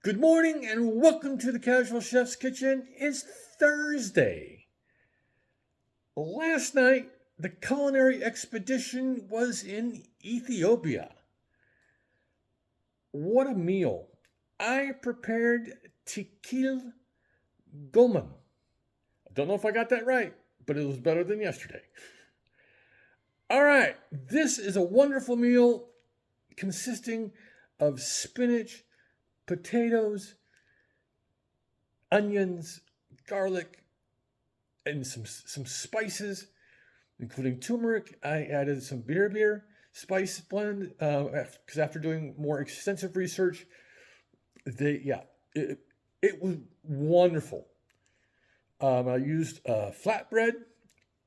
Good morning and welcome to the Casual Chef's Kitchen. It's Thursday. Last night, the Culinary Expedition was in Ethiopia. What a meal. I prepared tikil goman. I don't know if I got that right, but it was better than yesterday. All right, this is a wonderful meal consisting of spinach, potatoes, onions, garlic, and some spices, including turmeric. I added some beer spice blend because after doing more extensive research, it was wonderful. I used flatbread.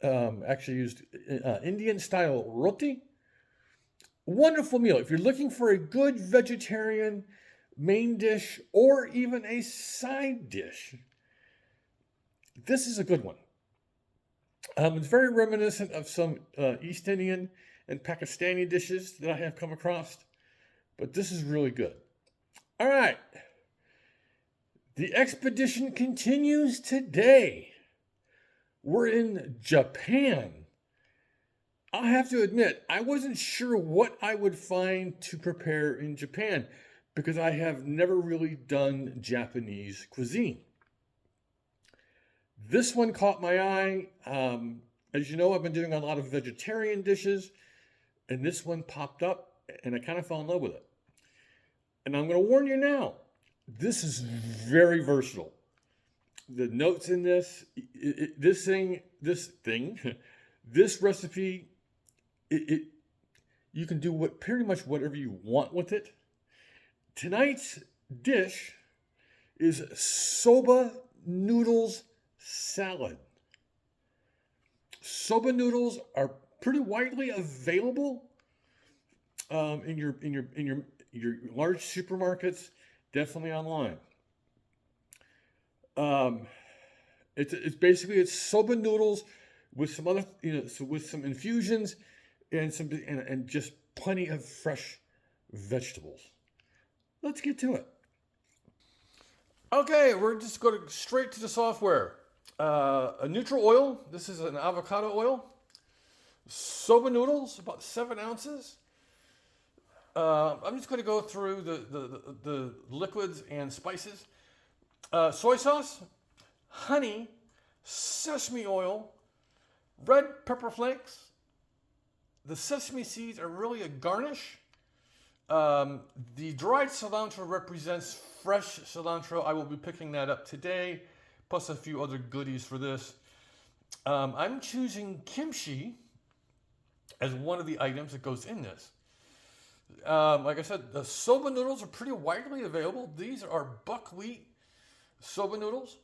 Actually used Indian style roti. Wonderful meal. If you're looking for a good vegetarian main dish or even a side dish, this is a good one. It's very reminiscent of some East Indian and Pakistani dishes that I have come across, but this is really good. All right. The expedition continues today. We're in Japan. I have to admit, I wasn't sure what I would find to prepare in Japan because I have never really done Japanese cuisine. This one caught my eye. As you know, I've been doing a lot of vegetarian dishes, and this one popped up, and I kind of fell in love with it. And I'm going to warn you now, this is very versatile. The notes in this recipe, you can do pretty much whatever you want with it. Tonight's dish is Soba Noodle Salad. Soba noodles are pretty widely available in your large supermarkets, definitely online. It's soba noodles with some other, with some infusions and just plenty of fresh vegetables. Let's get to it. Okay, we're just going straight to the software. A neutral oil. This is an avocado oil. Soba noodles, about 7 ounces. I'm just going to go through the liquids and spices. Soy sauce, honey, sesame oil, red pepper flakes. The sesame seeds are really a garnish. The dried cilantro represents fresh cilantro. I will be picking that up today, plus a few other goodies for this. I'm choosing kimchi as one of the items that goes in this. Like I said, the soba noodles are pretty widely available. These are buckwheat soba noodles.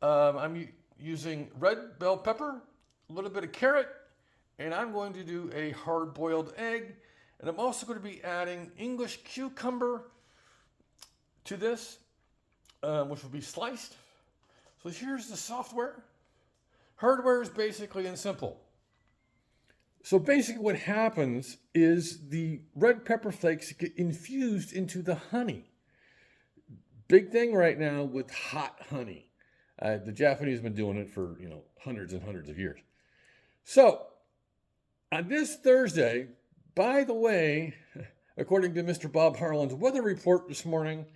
I'm using red bell pepper, a little bit of carrot, and I'm going to do a hard-boiled egg. And I'm also going to be adding English cucumber to this, which will be sliced. So here's the software. Hardware is basically and simple. So basically what happens is the red pepper flakes get infused into the honey. Big thing right now with hot honey. The Japanese have been doing it for, hundreds and hundreds of years. So on this Thursday, by the way, according to Mr. Bob Harlan's weather report this morning,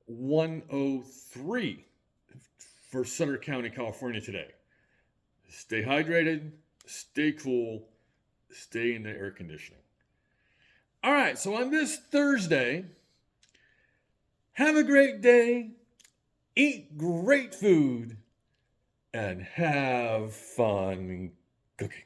103 for Sutter County, California today. Stay hydrated, stay cool, stay in the air conditioning. All right, so on this Thursday, have a great day, eat great food, and have fun cooking.